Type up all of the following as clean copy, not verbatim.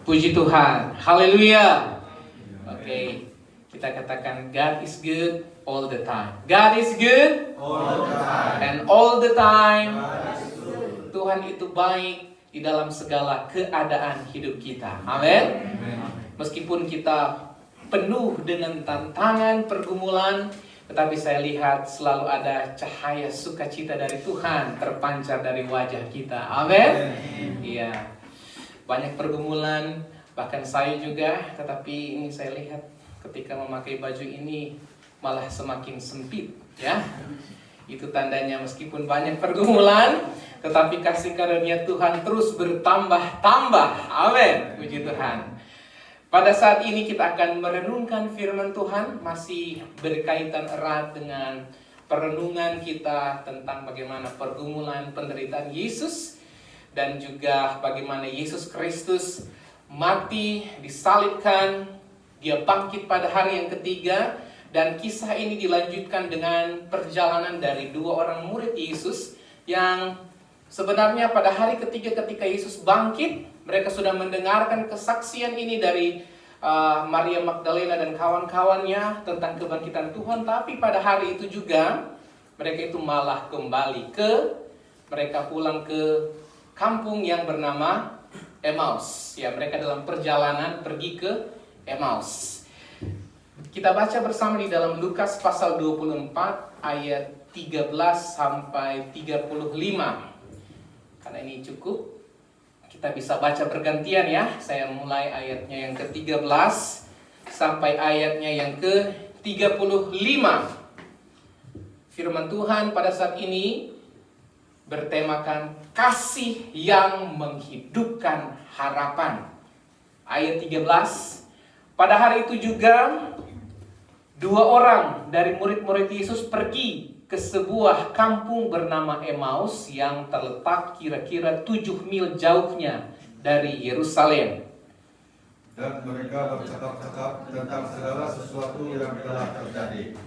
Puji Tuhan, haleluya. Oke, kita katakan God is good all the time. God is good all the time. and all the time. God is good. Tuhan itu baik di dalam segala keadaan hidup kita. Amin. Meskipun kita penuh dengan tantangan, pergumulan, tetapi saya lihat selalu ada cahaya sukacita dari Tuhan terpancar dari wajah kita. Amin. Iya. Banyak pergumulan, bahkan saya juga, tetapi ini saya lihat ketika memakai baju ini malah semakin sempit, ya. Itu tandanya meskipun banyak pergumulan, tetapi kasih karunia Tuhan terus bertambah-tambah. Amin. Puji Tuhan. Pada saat ini kita akan merenungkan firman Tuhan, masih berkaitan erat dengan perenungan kita tentang bagaimana pergumulan penderitaan Yesus, dan juga bagaimana Yesus Kristus mati, disalibkan, dia bangkit pada hari yang ketiga. Dan kisah ini dilanjutkan dengan perjalanan dari dua orang murid Yesus yang sebenarnya pada hari ketiga ketika Yesus bangkit, mereka sudah mendengarkan kesaksian ini dari Maria Magdalena dan kawan-kawannya tentang kebangkitan Tuhan. Tapi pada hari itu juga mereka itu malah kembali mereka pulang ke kampung yang bernama Emmaus. Ya, mereka dalam perjalanan pergi ke Emmaus. Kita baca bersama di dalam Lukas pasal 24 ayat 13 sampai 35. Karena ini cukup, kita bisa baca bergantian ya. Saya mulai ayatnya yang ke-13 sampai ayatnya yang ke-35. Firman Tuhan pada saat ini bertemakan kasih yang menghidupkan harapan. Ayat 13. Pada hari itu juga dua orang dari murid-murid Yesus pergi ke sebuah kampung bernama Emmaus yang terletak kira-kira 7 mil jauhnya dari Yerusalem. Dan mereka bercakap-cakap tentang segala sesuatu yang telah terjadi.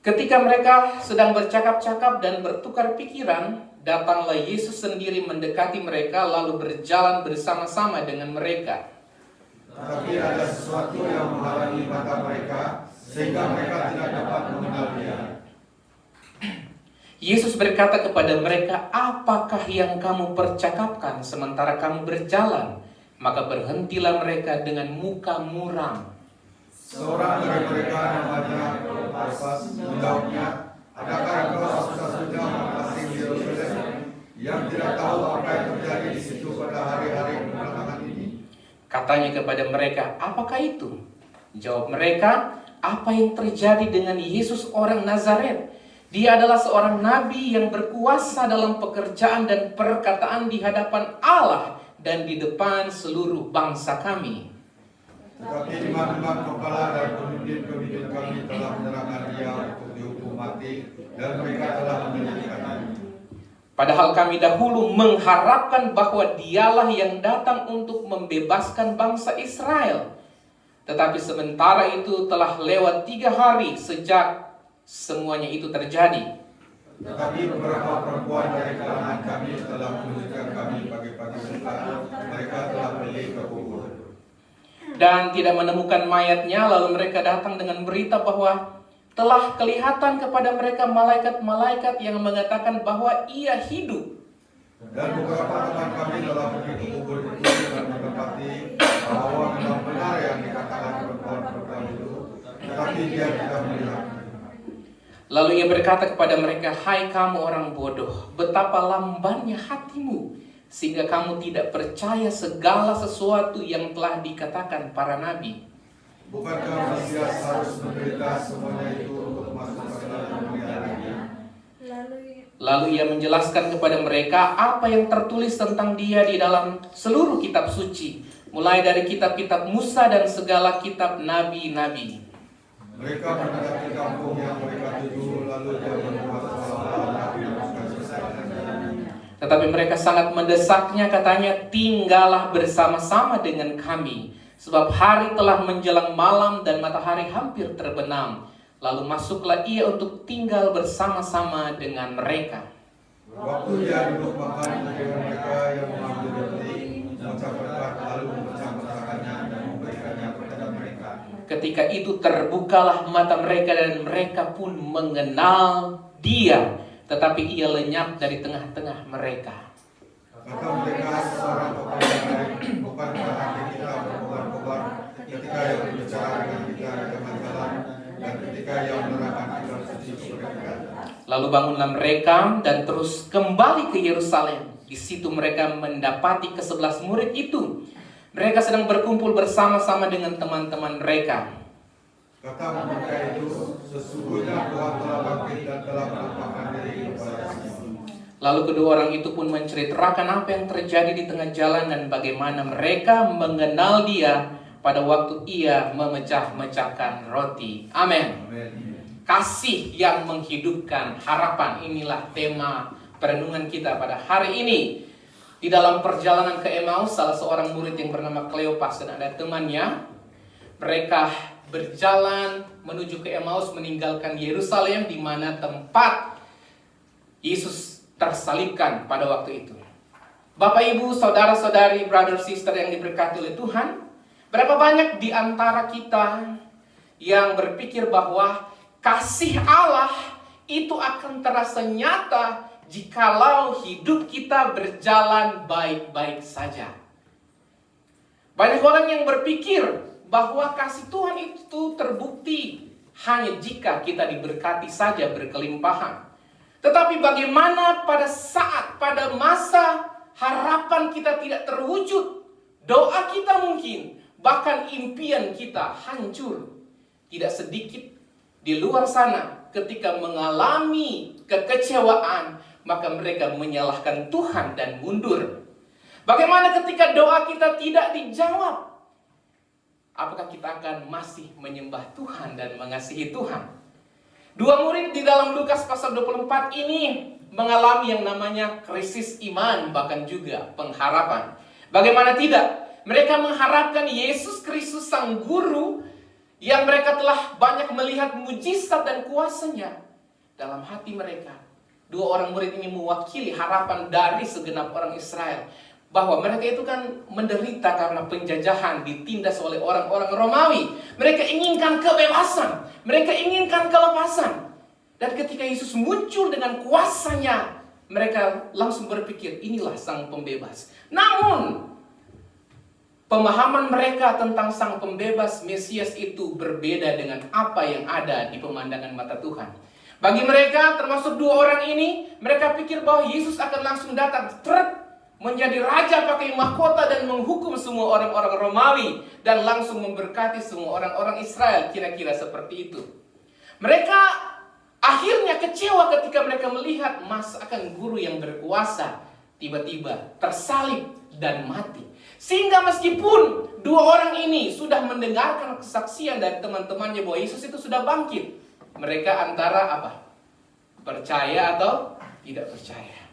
Ketika mereka sedang bercakap-cakap dan bertukar pikiran, datanglah Yesus sendiri mendekati mereka lalu berjalan bersama-sama dengan mereka. Tetapi ada sesuatu yang menghalangi mata mereka, sehingga mereka tidak dapat mengenal Dia. Yesus berkata kepada mereka, "Apakah yang kamu percakapkan sementara kamu berjalan?" Maka berhentilah mereka dengan muka muram. Seorang dari mereka namanya Kleopas menjawabnya, "Adakah engkau satu-satunya orang asing di Yerusalem yang tidak tahu apa yang terjadi di situ pada hari-hari belakangan ini?" Katanya kepada mereka, "Apakah itu?" Jawab mereka, "Apa yang terjadi dengan Yesus orang Nazaret? Dia adalah seorang nabi yang berkuasa dalam pekerjaan dan perkataan di hadapan Allah dan di depan seluruh bangsa kami. Tetapi imam-imam kepala dan pemimpin-pemimpin kami telah menyerahkan Dia untuk dihukum mati, dan mereka telah menyelidikkannya. Padahal kami dahulu mengharapkan bahwa Dialah yang datang untuk membebaskan bangsa Israel. Tetapi sementara itu telah lewat 3 hari sejak semuanya itu terjadi. Tetapi beberapa perempuan dari kalangan kami telah menunjukkan kami pagi-pagi setelah mereka telah pergi ke kubur. Dan tidak menemukan mayatnya, lalu mereka datang dengan berita bahwa telah kelihatan kepada mereka malaikat-malaikat yang mengatakan bahwa ia hidup. Dan beberapa teman kami telah pergi ke kubur itu dan mendapati bahwa memang benar yang dikatakan perempuan-perempuan itu, tetapi dia tidak melihat. Lalu ia berkata kepada mereka, "Hai kamu orang bodoh, betapa lambannya hatimu, sehingga kamu tidak percaya segala sesuatu yang telah dikatakan para nabi. Bukankah Mesias harus menderita semuanya itu untuk masuk ke dalam kemuliaan-Nya?" Lalu ia menjelaskan kepada mereka apa yang tertulis tentang dia di dalam seluruh kitab suci, mulai dari kitab-kitab Musa dan segala kitab nabi-nabi. Mereka mendekati kampung yang mereka tuju, lalu dia berbuat seolah-olah nabi bukan selesai. Tetapi mereka sangat mendesaknya, katanya, "Tinggallah bersama-sama dengan kami, sebab hari telah menjelang malam dan matahari hampir terbenam." Lalu masuklah ia untuk tinggal bersama-sama dengan mereka. Waktu dia duduk makan dengan mereka yang mengambil roti, mengucap berkat lalu memecah-mecahkannya dan memberikannya kepada mereka. Ketika itu terbukalah mata mereka dan mereka pun mengenal Dia, tetapi Ia lenyap dari tengah-tengah mereka. Kata mereka seorang kepada yang lain, bukankah hati kita berkobar-kobar ketika Ia berbicara dengan kita di tengah jalan dan ketika Ia menerangkan kitab suci kepada kita. Lalu bangunlah mereka dan terus kembali ke Yerusalem. Di situ mereka mendapati ke-11 murid itu. Mereka sedang berkumpul bersama-sama dengan teman-teman mereka. Kata mereka itu, sesungguhnya Tuhan telah bangkit dan telah menampakkan diri kepada semua. Lalu kedua orang itu pun menceritakan apa yang terjadi di tengah jalan dan bagaimana mereka mengenal Dia pada waktu Ia memecah-mecahkan roti. Amin. Kasih yang menghidupkan harapan, inilah tema perenungan kita pada hari ini. Di dalam perjalanan ke Emmaus, salah seorang murid yang bernama Kleopas dan ada temannya, mereka berjalan menuju ke Emmaus meninggalkan Yerusalem, di mana tempat Yesus tersalibkan pada waktu itu. Bapak, Ibu, saudara-saudari, brother, sister yang diberkati oleh Tuhan, berapa banyak di antara kita yang berpikir bahwa kasih Allah itu akan terasa nyata jikalau hidup kita berjalan baik-baik saja. Banyak orang yang berpikir bahwa kasih Tuhan itu terbukti hanya jika kita diberkati saja berkelimpahan. Tetapi bagaimana pada masa harapan kita tidak terwujud, doa kita mungkin, bahkan impian kita hancur. Tidak sedikit di luar sana ketika mengalami kekecewaan, maka mereka menyalahkan Tuhan dan mundur. Bagaimana ketika doa kita tidak dijawab? Apakah kita akan masih menyembah Tuhan dan mengasihi Tuhan? Dua murid di dalam Lukas pasal 24 ini mengalami yang namanya krisis iman, bahkan juga pengharapan. Bagaimana tidak? Mereka mengharapkan Yesus Kristus Sang Guru yang mereka telah banyak melihat mujizat dan kuasanya. Dalam hati mereka, dua orang murid ini mewakili harapan dari segenap orang Israel, bahwa mereka itu kan menderita karena penjajahan, ditindas oleh orang-orang Romawi. Mereka inginkan kebebasan, mereka inginkan kelepasan. Dan ketika Yesus muncul dengan kuasanya, mereka langsung berpikir, inilah Sang Pembebas. Namun pemahaman mereka tentang Sang Pembebas Mesias itu berbeda dengan apa yang ada di pemandangan mata Tuhan. Bagi mereka, termasuk dua orang ini, mereka pikir bahwa Yesus akan langsung datang menjadi raja pakai mahkota dan menghukum semua orang-orang Romawi dan langsung memberkati semua orang-orang Israel, kira-kira seperti itu. Mereka akhirnya kecewa ketika mereka melihat masakan guru yang berkuasa tiba-tiba tersalib dan mati. Sehingga meskipun dua orang ini sudah mendengarkan kesaksian dari teman-temannya bahwa Yesus itu sudah bangkit, mereka antara apa? Percaya atau tidak percaya.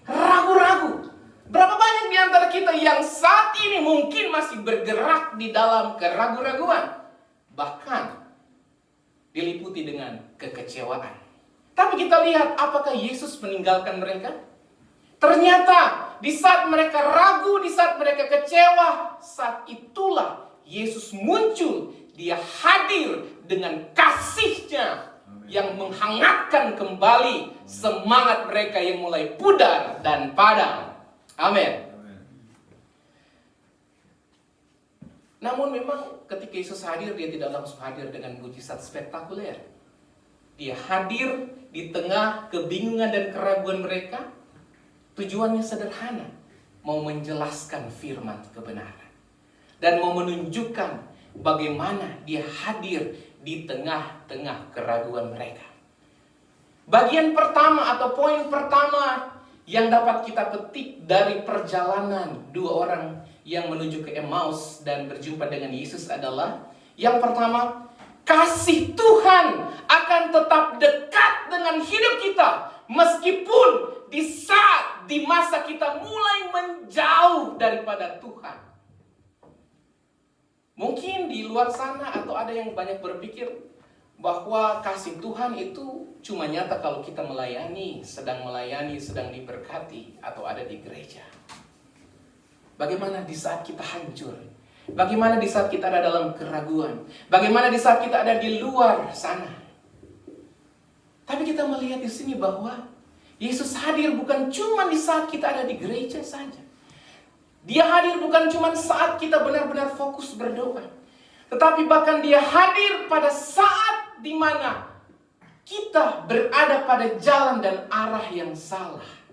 Ragu-ragu. Berapa banyak di antara kita yang saat ini mungkin masih bergerak di dalam keraguan-raguan, bahkan diliputi dengan kekecewaan. Tapi kita lihat apakah Yesus meninggalkan mereka? Ternyata di saat mereka ragu, di saat mereka kecewa, saat itulah Yesus muncul. Dia hadir dengan kasih-Nya yang menghangatkan kembali semangat mereka yang mulai pudar dan padam. Amin. Namun memang ketika Yesus hadir, Dia tidak langsung hadir dengan mujizat spektakuler. Dia hadir di tengah kebingungan dan keraguan mereka. Tujuannya sederhana, mau menjelaskan firman kebenaran dan mau menunjukkan bagaimana Dia hadir di tengah-tengah keraguan mereka. Bagian pertama atau poin pertama yang dapat kita petik dari perjalanan dua orang yang menuju ke Emmaus dan berjumpa dengan Yesus adalah, yang pertama, kasih Tuhan akan tetap dekat dengan hidup kita meskipun di masa kita mulai menjauh daripada Tuhan. Mungkin di luar sana atau ada yang banyak berpikir bahwa kasih Tuhan itu cuma nyata kalau kita melayani, sedang diberkati, atau ada di gereja. Bagaimana di saat kita hancur? Bagaimana di saat kita ada dalam keraguan? Bagaimana di saat kita ada di luar sana? Tapi kita melihat di sini bahwa Yesus hadir bukan cuma di saat kita ada di gereja saja. Dia hadir bukan cuma saat kita benar-benar fokus berdoa. Tetapi bahkan dia hadir pada saat di mana kita berada pada jalan dan arah yang salah.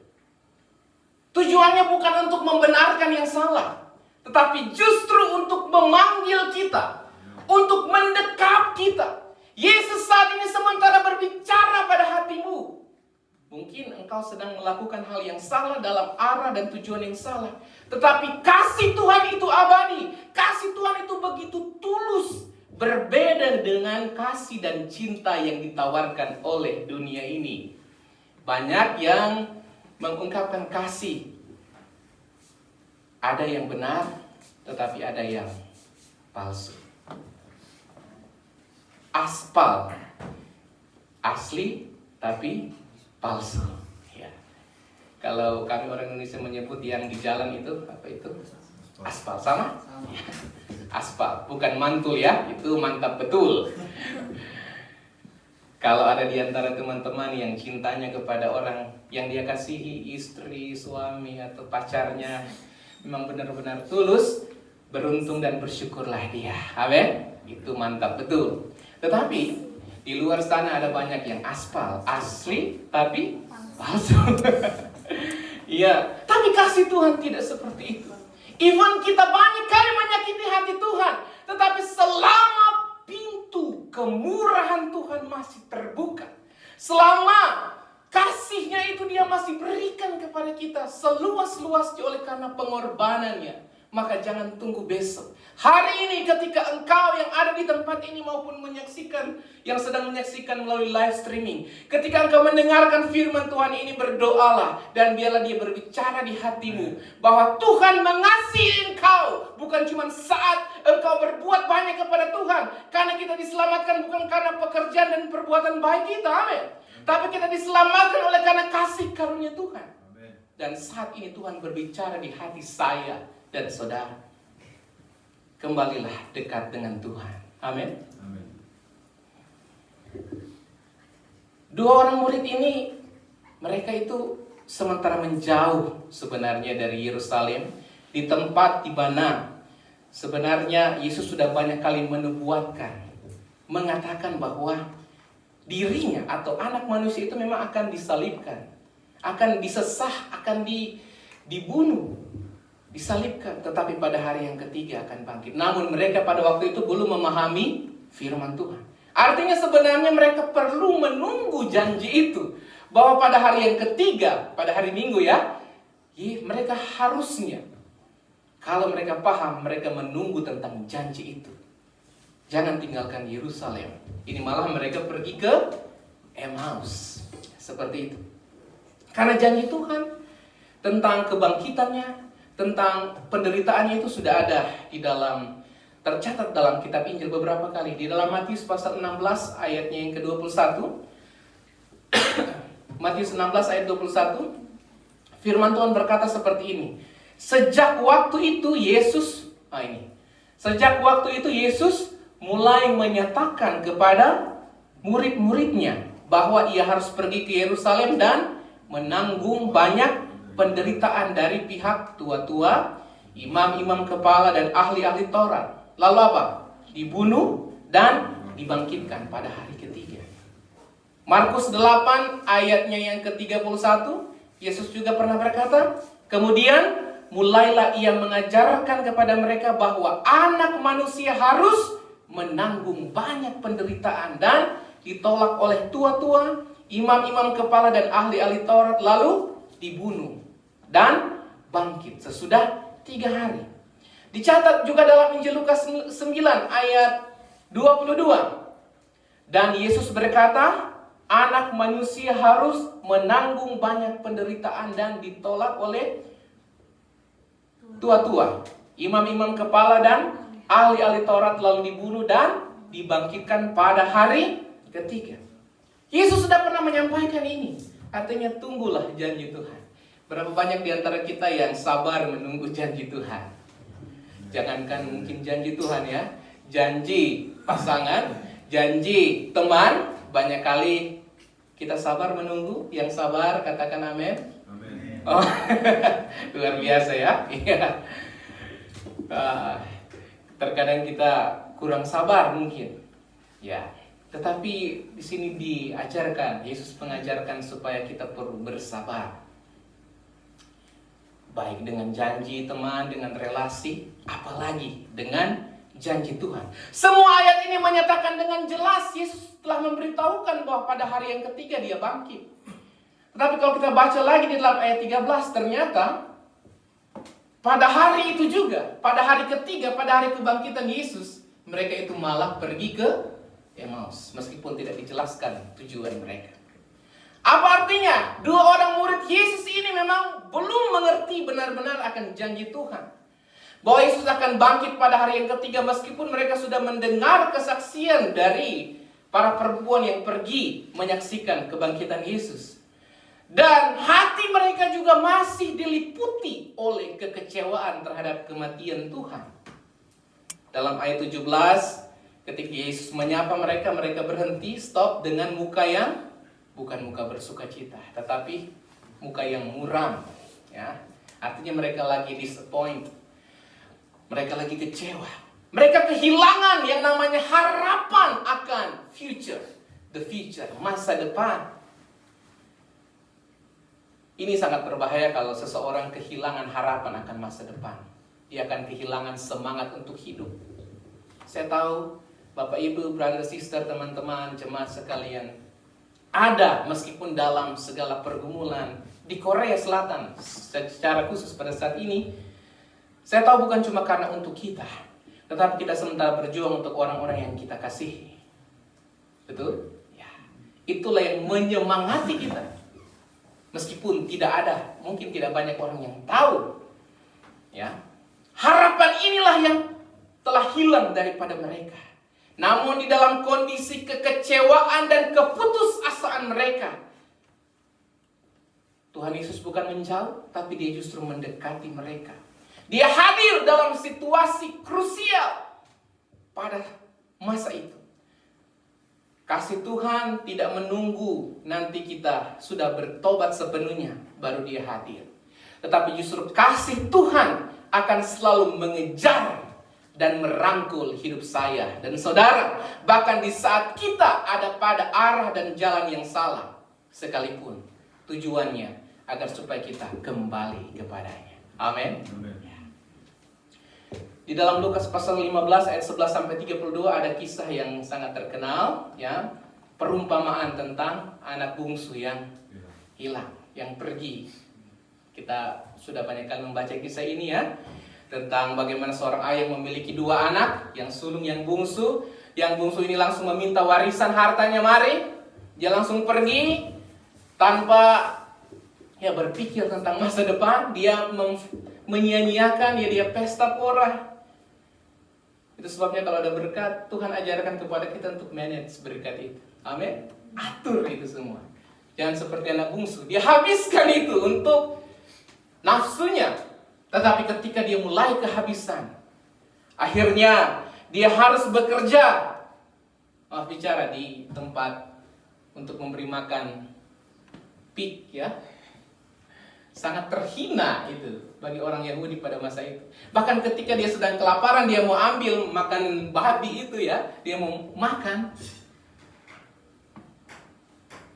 Tujuannya bukan untuk membenarkan yang salah, tetapi justru untuk memanggil kita, untuk mendekap kita. Yesus saat ini sementara berbicara pada hatimu. Mungkin engkau sedang melakukan hal yang salah dalam arah dan tujuan yang salah. Tetapi kasih Tuhan itu abadi. Kasih Tuhan itu begitu tulus. Berbeda dengan kasih dan cinta yang ditawarkan oleh dunia ini. Banyak yang mengungkapkan kasih. Ada yang benar, tetapi ada yang palsu. Aspal, asli tapi palsu. Ya. Kalau kami orang Indonesia menyebut yang di jalan itu apa itu? Aspal, sama? Ya. Aspal, bukan mantul ya, itu mantap betul. Kalau ada di antara teman-teman yang cintanya kepada orang yang dia kasihi, istri, suami atau pacarnya, memang benar-benar tulus, beruntung dan bersyukurlah dia. Amin. Itu mantap betul. Tetapi di luar sana ada banyak yang aspal, asli tapi palsu. Iya, tapi kasih Tuhan tidak seperti itu. Even kita banyak kali menyakiti hati Tuhan, tetapi selama pintu kemurahan Tuhan masih terbuka, selama kasihnya itu dia masih berikan kepada kita seluas-luasnya oleh karena pengorbanannya, maka jangan tunggu besok. Hari ini ketika engkau yang ada di tempat ini maupun menyaksikan, yang sedang menyaksikan melalui live streaming, ketika engkau mendengarkan firman Tuhan ini, berdoalah dan biarlah dia berbicara di hatimu bahwa Tuhan mengasihi engkau bukan cuma saat engkau berbuat banyak kepada Tuhan, karena kita diselamatkan bukan karena pekerjaan dan perbuatan baik kita, amin. Tapi kita diselamatkan oleh karena kasih karunia Tuhan. Dan saat ini Tuhan berbicara di hati saya dan saudara. Kembalilah dekat dengan Tuhan. Amin. Dua orang murid ini, mereka itu sementara menjauh sebenarnya dari Yerusalem, di tempat di mana sebenarnya Yesus sudah banyak kali menubuatkan, mengatakan bahwa dirinya atau anak manusia itu memang akan disalibkan, akan disesah, akan dibunuh, disalibkan, tetapi pada hari yang ketiga akan bangkit. Namun mereka pada waktu itu belum memahami firman Tuhan. Artinya sebenarnya mereka perlu menunggu janji itu, bahwa pada hari yang ketiga, pada hari Minggu ya, mereka harusnya, kalau mereka paham, mereka menunggu tentang janji itu. Jangan tinggalkan Yerusalem. Ini malah mereka pergi ke Emmaus. Seperti itu. Karena janji Tuhan tentang kebangkitannya, tentang penderitaannya itu sudah ada di dalam, tercatat dalam kitab Injil beberapa kali. Di dalam Matius pasal 16 ayatnya yang ke-21. Matius 16 ayat 21. Firman Tuhan berkata seperti ini. Sejak waktu itu Yesus mulai menyatakan kepada murid-muridnya bahwa ia harus pergi ke Yerusalem dan menanggung banyak penderitaan dari pihak tua-tua, imam-imam kepala dan ahli-ahli Taurat. Lalu apa? Dibunuh dan dibangkitkan pada hari ketiga. Markus 8 ayatnya yang ke-31, Yesus juga pernah berkata, kemudian mulailah ia mengajarkan kepada mereka bahwa anak manusia harus menanggung banyak penderitaan dan ditolak oleh tua-tua, imam-imam kepala dan ahli-ahli Taurat, lalu dibunuh dan bangkit sesudah 3 hari. Dicatat juga dalam Injil Lukas 9 ayat 22. Dan Yesus berkata, anak manusia harus menanggung banyak penderitaan dan ditolak oleh tua-tua, imam-imam kepala dan ahli-ahli Taurat, lalu dibunuh dan dibangkitkan pada hari ketiga. Yesus sudah pernah menyampaikan ini. Artinya tunggulah janji Tuhan. Berapa banyak di antara kita yang sabar menunggu janji Tuhan? Jangankan mungkin janji Tuhan ya, janji pasangan, janji teman, banyak kali kita sabar menunggu. Yang sabar katakan amin. Amin. Oh, luar biasa ya. Iya. Terkadang kita kurang sabar mungkin. Ya, tetapi di sini diajarkan, Yesus mengajarkan supaya kita perlu bersabar. Baik dengan janji teman, dengan relasi, apalagi dengan janji Tuhan. Semua ayat ini menyatakan dengan jelas Yesus telah memberitahukan bahwa pada hari yang ketiga dia bangkit. Tetapi kalau kita baca lagi di dalam ayat 13, ternyata pada hari itu juga, pada hari ketiga, pada hari kebangkitan Yesus, mereka itu malah pergi ke Emmaus, meskipun tidak dijelaskan tujuan mereka. Apa artinya? Dua orang murid Yesus ini memang belum mengerti benar-benar akan janji Tuhan. Bahwa Yesus akan bangkit pada hari yang ketiga, meskipun mereka sudah mendengar kesaksian dari para perempuan yang pergi menyaksikan kebangkitan Yesus. Dan hati mereka juga masih diliputi oleh kekecewaan terhadap kematian Tuhan. Dalam ayat 17, ketika Yesus menyapa mereka, mereka berhenti, stop dengan muka yang bukan muka bersuka cita, tetapi muka yang muram. Ya, artinya mereka lagi disappoint, mereka lagi kecewa, mereka kehilangan yang namanya harapan akan future, the future, masa depan. Ini sangat berbahaya kalau seseorang kehilangan harapan akan masa depan. Dia akan kehilangan semangat untuk hidup. Saya tahu Bapak Ibu, brother sister, teman-teman, jemaat sekalian, ada meskipun dalam segala pergumulan di Korea Selatan secara khusus pada saat ini, saya tahu bukan cuma karena untuk kita, tetapi kita sementara berjuang untuk orang-orang yang kita kasihi. Betul? Ya. Itulah yang menyemangati kita. Meskipun tidak ada, mungkin tidak banyak orang yang tahu. Ya. Harapan inilah yang telah hilang daripada mereka. Namun di dalam kondisi kekecewaan dan keputusasaan mereka, Tuhan Yesus bukan menjauh, tapi dia justru mendekati mereka. Dia hadir dalam situasi krusial pada masa itu. Kasih Tuhan tidak menunggu nanti kita sudah bertobat sepenuhnya baru dia hadir. Tetapi justru kasih Tuhan akan selalu mengejar dan merangkul hidup saya dan saudara. Bahkan di saat kita ada pada arah dan jalan yang salah sekalipun, tujuannya agar supaya kita kembali kepadanya. Amin. Di dalam Lukas pasal 15 ayat 11 sampai 32 ada kisah yang sangat terkenal, ya. Perumpamaan tentang anak bungsu yang hilang, yang pergi. Kita sudah banyak kali membaca kisah ini ya, tentang bagaimana seorang ayah memiliki dua anak, yang sulung, yang bungsu. Yang bungsu ini langsung meminta warisan hartanya, mari. Dia langsung pergi tanpa berpikir tentang masa depan. Dia menyia-nyiakan, dia pesta pora. Itu sebabnya kalau ada berkat, Tuhan ajarkan kepada kita untuk manage berkat itu. Amin. Atur itu semua. Jangan seperti anak bungsu, dia habiskan itu untuk nafsunya. Tetapi ketika dia mulai kehabisan, akhirnya dia harus bekerja, bicara di tempat untuk memberi makan pig, ya. Sangat terhina itu bagi orang Yahudi pada masa itu. Bahkan ketika dia sedang kelaparan, dia mau ambil makan babi itu, ya, dia mau makan,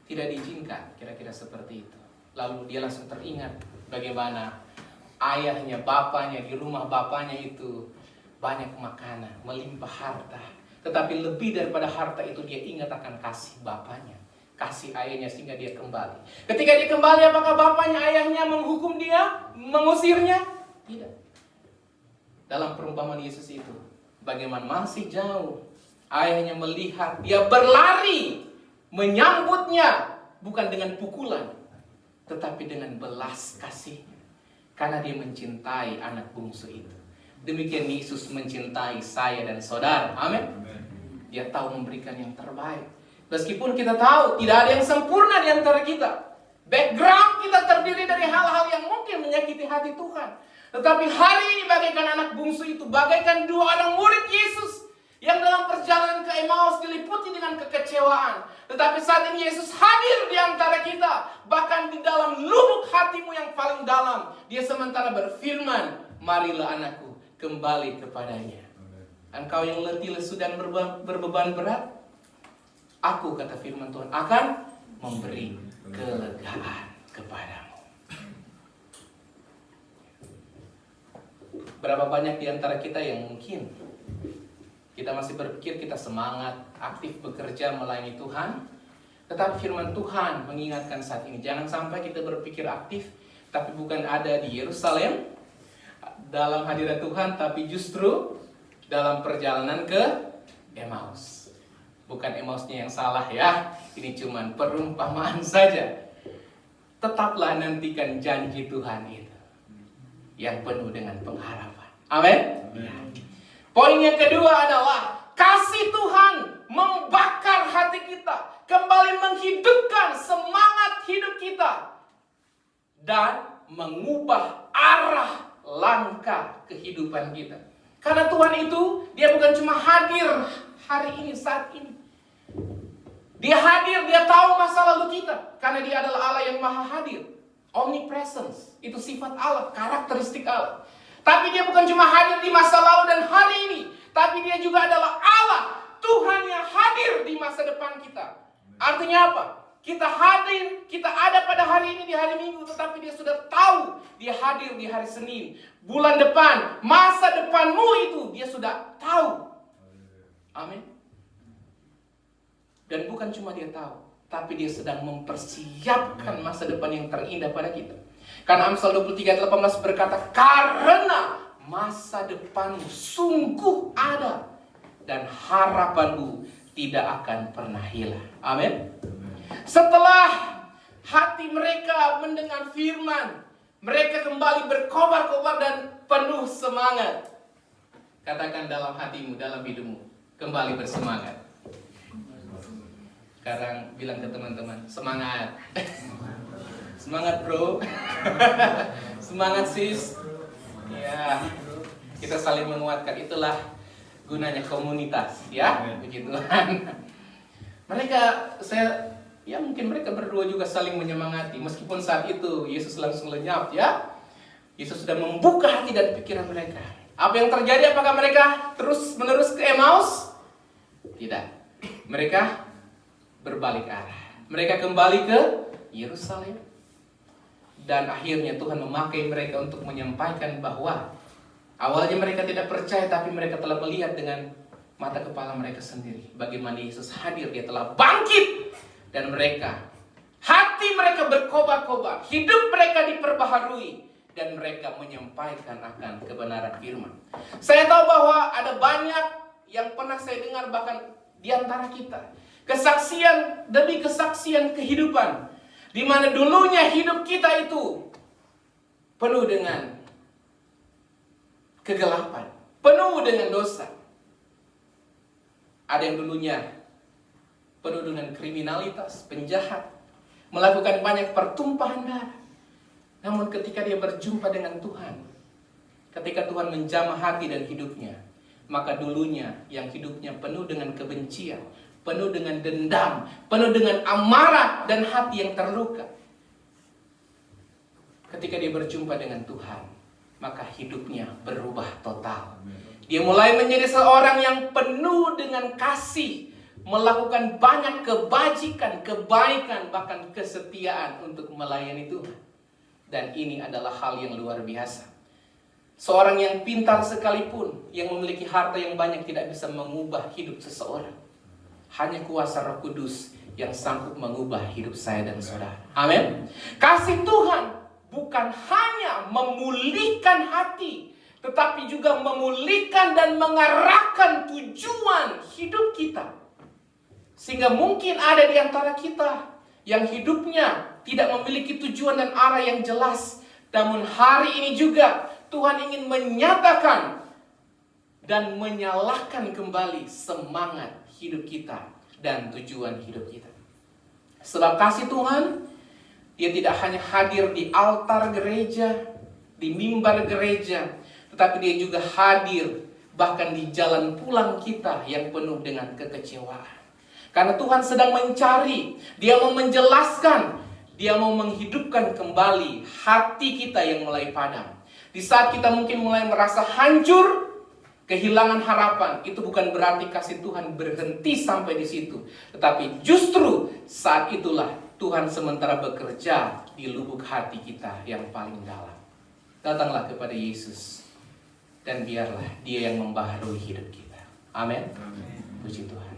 tidak diizinkan, kira-kira seperti itu. Lalu dia langsung teringat bagaimana ayahnya, bapaknya, di rumah bapaknya itu banyak makanan, melimpah harta. Tetapi lebih daripada harta itu dia ingat akan kasih bapaknya, kasih ayahnya, sehingga dia kembali. Ketika dia kembali, apakah bapaknya, ayahnya menghukum dia, mengusirnya? Tidak. Dalam perumpamaan Yesus itu, bagaimana masih jauh, ayahnya melihat, dia berlari menyambutnya, bukan dengan pukulan, tetapi dengan belas kasihnya. Karena dia mencintai anak bungsu itu. Demikian Yesus mencintai saya dan saudara. Amin. Dia tahu memberikan yang terbaik. Meskipun kita tahu tidak ada yang sempurna di antara kita. Background kita terdiri dari hal-hal yang Tetapi hari ini bagaikan anak bungsu itu, bagaikan dua orang murid Yesus yang dalam perjalanan ke Emmaus diliputi dengan kekecewaan. Tetapi saat ini Yesus hadir di antara kita, bahkan di dalam lubuk hatimu yang paling dalam. Dia sementara berfirman, marilah anakku, kembali kepadanya. Engkau yang letih, lesu dan berbeban berat, aku, kata firman Tuhan, akan memberi kelegaan kepadamu. Berapa banyak di antara kita yang mungkin kita masih berpikir kita semangat, aktif bekerja melayani Tuhan. Tetapi firman Tuhan mengingatkan saat ini, jangan sampai kita berpikir aktif, tapi bukan ada di Yerusalem, dalam hadirat Tuhan, tapi justru dalam perjalanan ke Emmaus. Bukan Emmausnya yang salah ya, ini cuma perumpamaan saja. Tetaplah nantikan janji Tuhan itu, yang penuh dengan pengharapan. Amin. Poin yang kedua adalah kasih Tuhan membakar hati kita, kembali menghidupkan semangat hidup kita, dan mengubah arah langkah kehidupan kita. Karena Tuhan itu, dia bukan cuma hadir hari ini, saat ini. Dia hadir, dia tahu masa lalu kita. Karena dia adalah Allah yang maha hadir. Omnipresence, itu sifat Allah, karakteristik Allah. Tapi dia bukan cuma hadir di masa lalu dan hari ini, tapi dia juga adalah Allah, Tuhan yang hadir di masa depan kita. Artinya apa? Kita hadir, kita ada pada hari ini di hari Minggu, tetapi dia sudah tahu dia hadir di hari Senin. Bulan depan, masa depanmu itu dia sudah tahu. Amin. Dan bukan cuma dia tahu, tapi dia sedang mempersiapkan masa depan yang terindah pada kita. Karena Amsal 23:18 berkata, karena masa depanmu sungguh ada dan harapanmu tidak akan pernah hilang. Amin. Setelah hati mereka mendengar firman, mereka kembali berkobar-kobar dan penuh semangat. Katakan dalam hatimu, dalam hidupmu, kembali bersemangat. Sekarang bilang ke teman-teman, semangat. Semangat bro. Semangat sis. Ya, kita saling menguatkan. Itulah gunanya komunitas, ya. Puji Tuhan. Mungkin mereka berdua juga saling menyemangati. Meskipun saat itu Yesus langsung lenyap, ya. Yesus sudah membuka hati dan pikiran mereka. Apa yang terjadi? Apakah mereka terus menerus ke Emmaus? Tidak. Mereka berbalik arah. Mereka kembali ke Yerusalem. Dan akhirnya Tuhan memakai mereka untuk menyampaikan bahwa awalnya mereka tidak percaya, tapi mereka telah melihat dengan mata kepala mereka sendiri bagaimana Yesus hadir, dia telah bangkit. Dan hati mereka berkobar-kobar, hidup mereka diperbaharui, dan mereka menyampaikan akan kebenaran firman. Saya tahu bahwa ada banyak yang pernah saya dengar, bahkan di antara kita, kesaksian demi kesaksian kehidupan, di mana dulunya hidup kita itu penuh dengan kegelapan, penuh dengan dosa. Ada yang dulunya penuh dengan kriminalitas, penjahat, melakukan banyak pertumpahan darah. Namun ketika dia berjumpa dengan Tuhan, ketika Tuhan menjamah hati dan hidupnya, maka dulunya yang hidupnya penuh dengan kebencian, penuh dengan dendam, penuh dengan amarah dan hati yang terluka, ketika dia berjumpa dengan Tuhan, maka hidupnya berubah total. Dia mulai menjadi seorang yang penuh dengan kasih, melakukan banyak kebajikan, kebaikan, bahkan kesetiaan untuk melayani Tuhan. Dan ini adalah hal yang luar biasa. Seorang yang pintar sekalipun, yang memiliki harta yang banyak, tidak bisa mengubah hidup seseorang. Hanya kuasa Roh Kudus yang sanggup mengubah hidup saya dan saudara. Amin. Kasih Tuhan bukan hanya memulihkan hati, tetapi juga memulihkan dan mengarahkan tujuan hidup kita. Sehingga mungkin ada di antara kita yang hidupnya tidak memiliki tujuan dan arah yang jelas. Namun hari ini juga Tuhan ingin menyatakan dan menyalakan kembali semangat hidup kita dan tujuan hidup kita. Sebab kasih Tuhan, dia tidak hanya hadir di altar gereja, di mimbar gereja, tetapi dia juga hadir bahkan di jalan pulang kita yang penuh dengan kekecewaan. Karena Tuhan sedang mencari, Dia mau menjelaskan, Dia mau menghidupkan kembali hati kita yang mulai padam. Di saat kita mungkin mulai merasa hancur, kehilangan harapan, itu bukan berarti kasih Tuhan berhenti sampai di situ. Tetapi justru saat itulah Tuhan sementara bekerja di lubuk hati kita yang paling dalam. Datanglah kepada Yesus dan biarlah Dia yang membaharui hidup kita. Amin. Puji Tuhan.